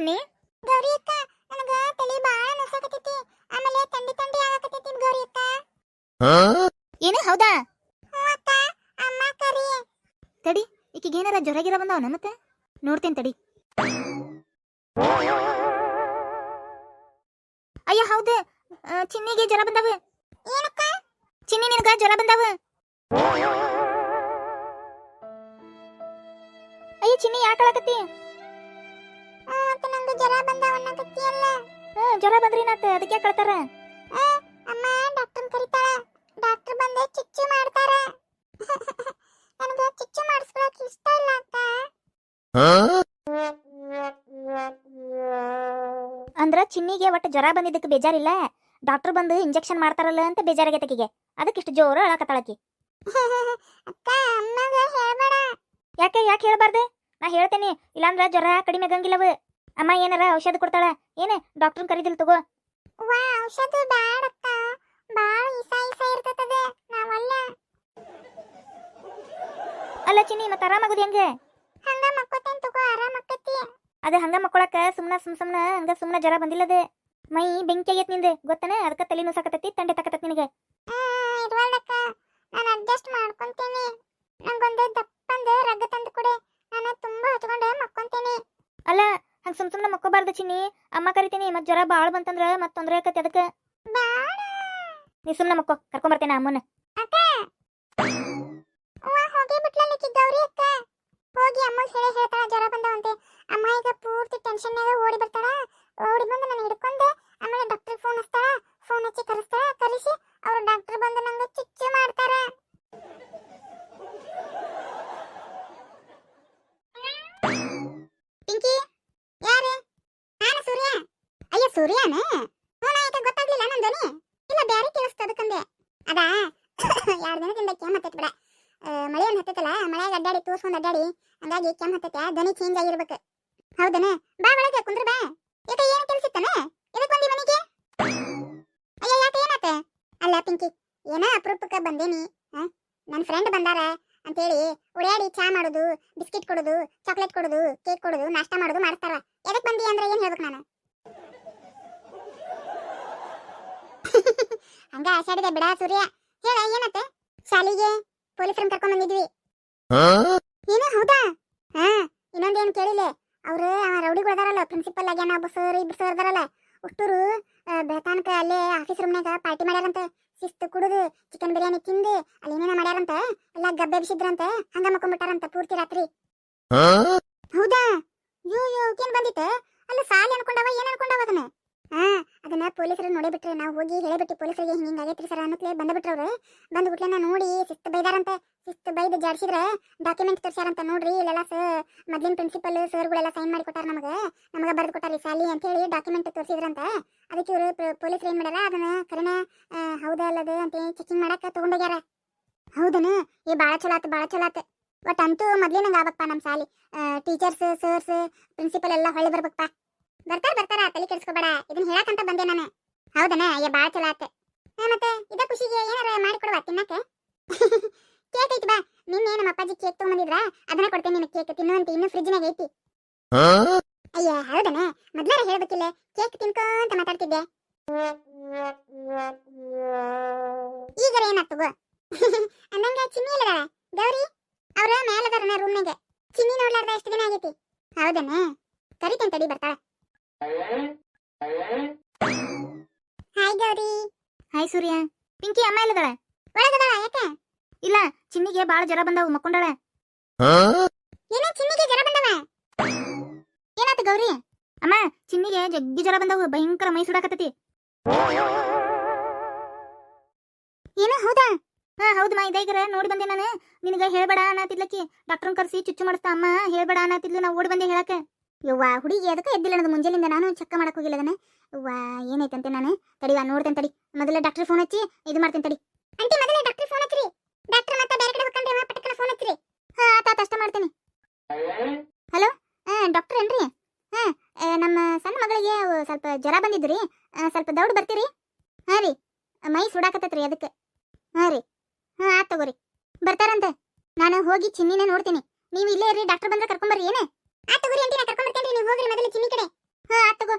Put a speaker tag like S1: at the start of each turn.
S1: ಚಿನ್ನಿ?
S2: ಗೌರಿ ಅಕ್ಕ, ನನಗ ತಲೆ ಬಾಳ ನಸಕತೈತಿ. ಆಮೇಲೆ ತಂಡಿ ತಂಡಿ ಆಗಕತೈತಿ ಗೌರಿ ಅಕ್ಕ.
S1: ಏನು ಹೌದಾ?
S2: ಹ್ಞೂ ಅಕ್ಕ, ಅಮ್ಮ ಕರಿ.
S1: ತಡಿ, ಈಕಿಗೆ ಏನಾರ ಜ್ವರ ಗಿರ ಬಂದವನ ಮತ್ತೆ? ನೋಡ್ತೇನೆ ತಡಿ. ಅಯ್ಯ ಹೌದು, ಚಿನ್ನಿಗೆ ಜ್ವರ ಬಂದಾವ.
S2: ಏನಕ್ಕ?
S1: ಚಿನ್ನಿ ನಿನಗ ಜ್ವರ ಬಂದಾವ. ಅಯ್ಯ ಚಿನ್ನಿ ಯಾಕೆ ಅಳಕತ್ತಿ?
S2: ಅಕ್ಕ, ನಂಗೆ ಜ್ವರ ಬಂದಾವನ್ನಕತ್ತಿಯಲ್ಲ.
S1: ಜ್ವರ ಬಂದ್ರಿ ನಾತ ಅದಕ್ಕೆ ಕಳ್ತಾರ.
S2: ಅಮ್ಮ ಡಾಕ್ಟರ್ ಕರಿತಾಳ. ಡಾಕ್ಟರ್ ಬಂದೆ ಚಿಚ್ಚು ಮಾಡ್ತಾರ. ನನಗೆ ಚಿಚ್ಚು ಮಾಡಿಸ್ಕೊಳಕ್ ಇಷ್ಟ ಇಲ್ಲ ಅಕ್ಕ.
S1: ಅಂದ್ರ ಚಿನ್ನಿಗೆ ಒಟ್ಟು ಜ್ವರ ಬಂದಿದ್ದಕ್ಕೆ ಬೇಜಾರಿಲ್ಲ, ಡಾಕ್ಟರ್ ಬಂದು ಇಂಜೆಕ್ಷನ್ ಮಾಡ್ತಾರಲ್ಲ ಅಂತ ಬೇಜಾರಾಗೈತೆ ಆಕಿಗೆ. ಅದಕ್ಕೆ ಇಷ್ಟು ಜೋರು ಅಳಕತ್ತಾಳಕಿ.
S2: ಅಕ್ಕ, ಅಮ್ಮಗ ಹೇಳ್ಬೇಡ.
S1: ಯಾಕೆ ಹೇಳ್ಬಾರ್ದೆ? ನಾ ಹೇಳ್ತೇನೆ, ಇಲ್ಲಾಂದ್ರ ಜ್ವರ ಕಡಿಮೆ ಆಗಂಗಿಲ್ಲವ. ಅಮ್ಮ ಏನಾರ ಔಷಧ ಕೊಡ್ತಾಳ ಏನೇ? ಡಾಕ್ಟರ್ನ ಕರೀದಿಲ್ ತಗೋ.
S2: ವಾ, ಔಷಧ ಬ್ಯಾಡಕ್ಕ, ಬಾಳ ಇಸ ಇರ್ತದೆ. ನಾವಲ್ಲ.
S1: ಅಲ್ಲ ಚಿನ್ನಿ, ಮತ್ತೆ ಆರಾಮಾಗೋದು ಹೆಂಗೆ?
S2: ಹಂಗ ಮಕ್ಕೋತೇನ್ ತಗೋ, ಆರಾಮ್ ಆಕತಿ.
S1: ಅದ ಹಂಗ ಮಕ್ಕೊಳಕ ಸುಮ್ನ ಹಂಗ ಸುಮ್ನ ಜ್ವರ ಬಂದಿಲ್ಲದ. ಮೈ ಬೆಂಕಿ ಆಗೈತ್ ನಿಂದೆ ಗೊತ್ತನ? ಅದಕ್ಕೆ ತಲೆ ನುಸಾಕತೈತಿ, ತಂಡೆ ತಕತೈತಿ ನಿನಗೆ.
S2: ಇರ್ವಾಳಕ್ಕ, ನಾನು ಅಡ್ಜಸ್ಟ್ ಮಾಡ್ಕೊಂತೀನಿ. ನಂಗೊಂದು ದಪ್ಪಂದು ರಗ್ಗ ತಂದು ಕೊಡೆ, ನಾನು ತುಂಬಾ ಹಚ್ಕೊಂಡು ಮಕ್ಕೊಂತೀನಿ.
S1: ಅಲ್ಲ ಹಂಗ ಸುಮ್ನ ಮಕ್ಕೋಬಾರ್ದು ಚಿನ್ನಿ. ಅಮ್ಮ ಕರಿತೀನಿ, ಮತ್ ಜ್ವರ ಬಾಳ ಬಂತಂದ್ರ ಮತ್ ತೊಂದ್ರೆ ಆಕತಿ. ಅದಕ್ಕೆ
S2: ಬ್ಯಾಡ.
S1: ನೀ ಸುಮ್ನ ಮಕ್ಕೋ, ಕರ್ಕೊಂಬರ್ತೇನೆ ಅಮ್ಮನ.
S2: ಅಕ್ಕ, ಹೋಗಿ ಬಿಟ್ಲಲ್ಲಿಕ್ಕಿ ಗೌರಿ ಅಕ್ಕ. ಹೋಗಿ ಅಮ್ಮ ಹೇಳ್ತಾಳ ಜ್ವರ ಬಂದವಂತೆ. ಅಮ್ಮ ಈಗ ಪೂರ್ತಿ ಟೆನ್ಷನ್ನಾಗ ಓಡಿ ಬರ್ತಾಳ. ಓಡಿ ಬಂದು ನಾನು ಹಿಡ್ಕೊಂಡು ಆಮೇಲೆ ಡಾಕ್ಟರ್ ಫೋನ್ ಹಚ್ತಾಳ. ಫೋನ್ ಹಚ್ಚಿ ಕರೆಸಿ ಅವ್ರು ಡಾಕ್ಟರ್ ಬಂದು ನಂಗೆ ಚಿಚ್ಚು ಮಾಡ್ತಾರ. ಪಿಂಕಿ, ಯಾರು? ನಾನು ಸೂರ್ಯ. ಅಯ್ಯ ಸೂರ್ಯನ? ಫೋನ್ ಆಯ್ತಾ ಗೊತ್ತಾಗ್ಲಿಲ್ಲ ನಂದನಿ? ಇಲ್ಲ ಬ್ಯಾರೆ ಕೇಳಿಸ್ತದಕ್ಕಂದೆ. ಅದಾ 2 ದಿನದಿಂದ ಕೆಮ್ಮ ಹತ್ತೈತಿ ಬಿಡ. ಮಳೆ ಒಂದು ಹತ್ತೈತಲ್ಲ, ಮಳೆಯಾಗ ಅಡ್ಡಾಡಿ ತೂಸ್ಕೊಂಡು ಅಡ್ಡಾಡಿ ಹಂಗಾಗಿ ಕೆಮ್ಮ ಹತ್ತೈತೆ. ಧ್ವನಿ ಚೇಂಜ್ ಆಗಿರ್ಬೇಕು. ಹೌದನ? ಬಾ ಒಳಗೆ ಕುಂದ್ರ ಬಾ. ಯಾಕೆ ಏನು ಕೆಲಸ ಇತ್ತನ? ಎದಕ್ಕೆ ಬಂದಿ ಮನೆಗೆ? ಅಯ್ಯ ಯಾಕೆ ಏನಾತ? ಅಲ್ಲ ಪಿಂಕಿ, ಏನೋ ಅಪರೂಪಕ್ಕೆ ಬಂದೇನಿ. ನನ್ನ ಫ್ರೆಂಡ್ ಬಂದಾರ ಅಂತೇಳಿ ಉಡ್ಯಾಡಿ ಚಾ ಮಾಡೋದು, ಬಿಸ್ಕಿಟ್ ಕೊಡೋದು, ಚಾಕ್ಲೇಟ್ ಕೊಡೋದು, ಕೇಕ್ ಕೊಡೋದು, ನಾಷ್ಟ ಮಾಡೋದು ಮಾಡ್ತಾರ. ಎದಕ್ಕೆ ಬಂದಿ ಅಂದ್ರೆ ಏನು ಹೇಳ್ಬೇಕು ನಾನು? ಹಂಗ ಆಷಾಡಿದೆ ಬಿಡ ಸೂರ್ಯ. ಹೇಳ ಏನತ್ತ? ಶಾಲಿಗೆ ಪೊಲೀಸರನ್ನ ಕರ್ಕೊಂಡ್ ಬಂದಿದ್ವಿ. ಏನು ಹೌದಾ? ಇನ್ನೊಂದೇನು ಕೇಳಿಲ್ಲ. ಅವ್ರು ರೌಡಿಗಳದಾರಲ್ಲ, ಪ್ರಿನ್ಸಿಪಲ್ ಆಗ್ಯಾನ, ಒಬ್ಬ ಸರ್ ಇಬ್ರು ಸರ್ ಅದಾರಲ್ಲ, ಅಷ್ಟೂರು ಬೆಳತಾನಕ ಅಲ್ಲೇ ಆಫೀಸ್ ರೂಮ್ನಾಗ ಪಾರ್ಟಿ ಮಾಡ್ಯಾರಂತ. ಶಿಸ್ತು ಕುಡಿದು ಚಿಕನ್ ಬಿರಿಯಾನಿ ತಿಂದು ಅಲ್ಲಿ ಏನೇನ ಮಾಡ್ಯಾರಂತ. ಎಲ್ಲ ಗಬ್ಬೆ ಬಿಸಿದ್ರಂತ. ಹಂಗ ಮಕ್ಕೊಂಡ್ಬಿಟ್ಟಾರಂತ ಪೂರ್ತಿ ರಾತ್ರಿ. ಹೌದಾ? ಯೋ ಏನ್ ಬಂದಿತ್ತ? ಅಲ್ಲ ಸಾಲಿ ಅನ್ಕೊಂಡವ, ಏನ್ ಅನ್ಕೊಂಡವ ಅದನ್ನ? ಅದನ್ನ ಪೊಲೀಸರು ನೋಡಿಬಿಟ್ರೆ, ನಾವು ಹೋಗಿ ಹೇಳಿಬಿಟ್ಟು ಪೊಲೀಸರಿಗೆ ಹಿಂಗ ಆಗೈತ್ರಿ ಸರ್ ಅನ್ನತ್ಲೆ ಬಂದ್ಬಿಟ್ರವ್ರು. ಬಂದ್ಬಿಟ್ಲೆ ನೋಡಿ ಶಿಸ್ತು ಬೈದಾರಂತ. ಶಿಸ್ತು ಬೈದು ಜಾಡ್ಸಿದ್ರ ಡಾಕ್ಯುಮೆಂಟ್ ತೋರ್ಸ್ಯಾರಂತ. ನೋಡ್ರಿ ಇಲ್ಲೆಲ್ಲ ಮೊದ್ಲಿನ ಪ್ರಿನ್ಸಿಪಲ್ ಸರ್ಗಳೆಲ್ಲ ಸೈನ್ ಮಾಡಿ ಕೊಟ್ಟಾರ, ನಮಗ ಬರೆದು ಕೊಟ್ಟಾರಿ ಸಾಲಿ ಅಂತ ಹೇಳಿ ಡಾಕ್ಯುಮೆಂಟ್ ತೋರಿಸಿದ್ರಂತ. ಅದಕ್ಕೆ ಇವರು ಪೊಲೀಸರು ಏನ್ ಮಾಡ್ಯಾರ, ಅದನ್ನ ಕರೆನ ಹೌದಾ ಅಲ್ಲದ ಅಂತ ಚೆಕಿಂಗ್ ಮಾಡಾಕ ತಗೊಂಡೋಗ್ಯಾರ. ಹೌದನ? ಏ ಬಾಳ ಚಲೋ ಆತ. ಬಟ್ ಅಂತೂ ಮೊದ್ಲಿನಂಗ ಆಗ್ಬೇಕಪ್ಪ ನಮ್ಮ ಸಾಲಿ. ಟೀಚರ್ಸ್, ಸರ್ಸ್, ಪ್ರಿನ್ಸಿಪಲ್ ಎಲ್ಲ ಹೊಳ್ಳಿ ಬರ್ಬೇಕಪ್ಪ. ಬರ್ತಾರ, ತಲೆ ಕೆಡಿಸ್ಕೋಬೇಡ. ಇದನ್ನ ಹೇಳಕಂತ ಬಂದೆ ನಾನು. ಹೌದನ? ಏ ಬಾಳ ಚಲೋ ಆತ. ಮತ್ತೆ ಇದ ಖುಷಿಗೆ ಏನಾರ ಮಾಡಿಕೊಡುವ ತಿನ್ನಕ್ಕೆ? ಕೇಕ್ ಐತಿ ಬಾ. ನಿನ್ನೆ ನಮ್ಮ ಅಪ್ಪಾಜಿ ಕೇಕ್ ತಗೊಂಬಂದಿದ್ರ, ಅದನ್ನ ಕೊಡ್ತೇನೆ ನಿನಗೆ. ಕೇಕ್ ತಿನ್ನುವಂತ ಇನ್ನು ಫ್ರಿಜ್ನಾಗ ಐತಿ. ಅಯ್ಯ ಹೌದನ? ಮೊದ್ಲಾರ ಹೇಳ್ಬೇಕಿಲ್ಲ, ಕೇಕ್ ತಿನ್ಕೊಂತ ಮಾತಾಡ್ತಿದ್ದೆ. ಈಗರ ಏನಾಗ್ತವ? ಅಂದಂಗ ಚಿನ್ನಿ ಇಲ್ಲದ ಗೌರಿ ಅವ್ರ ಮೇಲದಾರನ ರೂಮ್ನಾಗ. ಚಿನ್ನಿ ನೋಡ್ಲಾರ್ದ ಎಷ್ಟು ದಿನ ಆಗೈತಿ. ಹೌದನ? ಕರಿತೇನೆ ತಡಿ, ಬರ್ತಾಳ. ಹಾಯ್ ಗೌರಿ.
S1: ಹಾಯ್ ಸೂರ್ಯ. ಪಿಂಕಿ ಅಮ್ಮ ಇಲ್ಲದಾಳ?
S2: ಒಳಗದಾಳ. ಯಾಕೆ?
S1: ಇಲ್ಲ, ಚಿನ್ನಿಗೆ ಬಾಳ ಜ್ವರ ಬಂದಾವು, ಮಕ್ಕೊಂಡಾಳ.
S2: ಏನ ಚಿನ್ನಿಗೆ ಜ್ವರ ಬಂದವ?
S1: ಏನಾತ ಗೌರಿ? ಅಮ್ಮ ಚಿನ್ನಿಗೆ ಜಗ್ಗಿ ಜ್ವರ ಬಂದಾವು, ಭಯಂಕರ ಮೈ ಸುಡಾಕತ್ತೈತಿ.
S2: ಏನು ಹೌದಾ?
S1: ಹೌದು ಮಾ. ಇದೈಗರ ನೋಡಿ ಬಂದೆ ನಾನು. ನಿನಗೆ ಹೇಳ್ಬೇಡ ಅನ್ನತಿದ್ಲಕ್ಕಿ. ಡಾಕ್ಟರ್ನ ಕರ್ಸಿ ಚುಚ್ಚು ಮಾಡಿಸ್ತಾ ಅಮ್ಮ. ಹೇಳ್ಬೇಡ ಅನ್ನತಿದ್ಲು, ನಾವು ಓಡಿ ಬಂದೆ ಹೇಳಕ್ಕೆ.
S2: ಯವ್ವ ಹುಡುಗಿ ಅದಕ್ಕೆ ಎದ್ದಿಲ್ಲ ಅನ್ನೋದು ಮುಂಜಾನಿಂದ. ನಾನು ಚೆಕ್ ಮಾಡಕ್ ಹೋಗಿಲ್ಲ ಅದನ್ನ. ಯವ್ವ ಏನೈತಂತೆ ನಾನು ತಡಿವಾ ನೋಡ್ತೇನೆ ತಡಿ. ಮೊದಲ ಡಾಕ್ಟರ್ ಫೋನ್ ಹಚ್ಚಿ ಇದು ಮಾಡ್ತೇನೆ ತಡಿ. ಆಂಟಿ ಮೊದಲ ಡಾಕ್ಟರ್ ಫೋನ್ ಹಚ್ಚಿರಿ. ಡಾಕ್ಟರ್ ಮತ್ತೆ ಬೇರೆ ಕಡೆ ಹೋಗ್ಕಂಡ್ರೆ ಪಟಕನ ಫೋನ್ ಹಚ್ಚಿರಿ. ಆತ ಅಷ್ಟ ಮಾಡ್ತೇನೆ. ಹಲೋ, ಡಾಕ್ಟರ್ ಏನ್ರಿ? ನಮ್ಮ ಸಣ್ಣ ಮಗಳಿಗೆ ಸ್ವಲ್ಪ ಜ್ವರ ಬಂದಿದ್ರಿ. ಸ್ವಲ್ಪ ದೌಡ್ ಬರ್ತೀರಿ? ರೀ, ಮೈ ಸುಡಾಕತ್ತೈತ್ರಿ ಅದಕ್ಕೆ. ರೀ, ಆತ್ ತಗೋರಿ, ಬರ್ತಾರಂತೆ. ನಾನು ಹೋಗಿ ಚಿನ್ನಿನೇ ನೋಡ್ತೀನಿ. ನೀವು ಇಲ್ಲೇ ಇರ್ರಿ, ಡಾಕ್ಟರ್ ಬಂದ್ರೆ ಕರ್ಕೊಂಬರ್ರಿ. ಏನೇ? ಆತ್ ತಗೋರಿ ಆಂಟಿ, ನಾ ಕರ್ಕೊಂಬರ್ತೇನ್ರಿ. ನೀವು ಹೋಗ್ರಿ ಮೊದಲು ಚಿನ್ನಿ ಕಡೆ. ಹಾ ಆತ್ ತಗೋ